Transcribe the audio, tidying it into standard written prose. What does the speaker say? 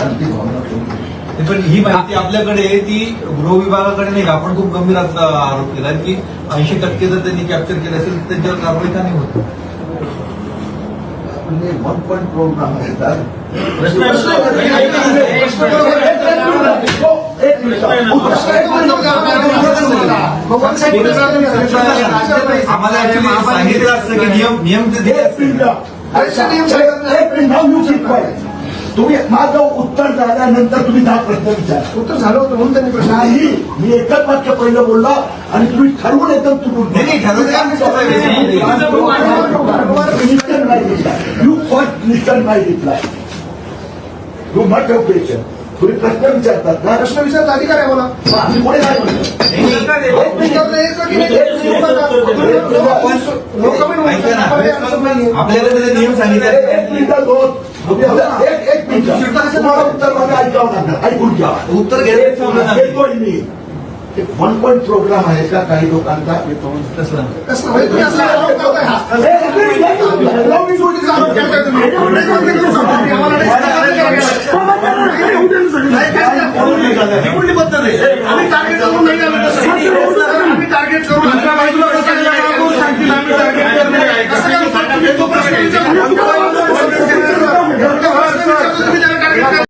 आणि ती भावना करून पण ही माहिती आपल्याकडे ती गृह विभागाकडे नाही. आपण खूप गंभीर आरोप केला की 80% जर त्यांनी कॅप्चर केलं असेल तर त्यांच्यावर कारवाई का नाही होत. म्हणजे 1 पॉईंट प्रोग्राम आहे सर. आम्हाला ऍक्च्युली सांगितलं असतं की नियम तुम्ही माझं उत्तर झाल्यानंतर तुम्ही 10 प्रश्न विचार. उत्तर झालं होतं म्हणून त्यांनी प्रश्न नाही. मी एकच वाक्य पहिलं बोललो आणि तुम्ही ठरवून एकदम चुकून you first listen my reply. You not have question. तुम्ही प्रश्न विचारतात ना. प्रश्न विचारता अधिकार आहे मला. आम्ही पुढे काय म्हणतो आपल्याकडे नियम सांगितले. एक मिनिट तुम्हाला उत्तर माझं ऐकावं लागणार. ऐकून घ्या. उत्तर घेतोय मी. 1 पॉईंट प्रोग्राम आहे का काही लोकांचा. कसं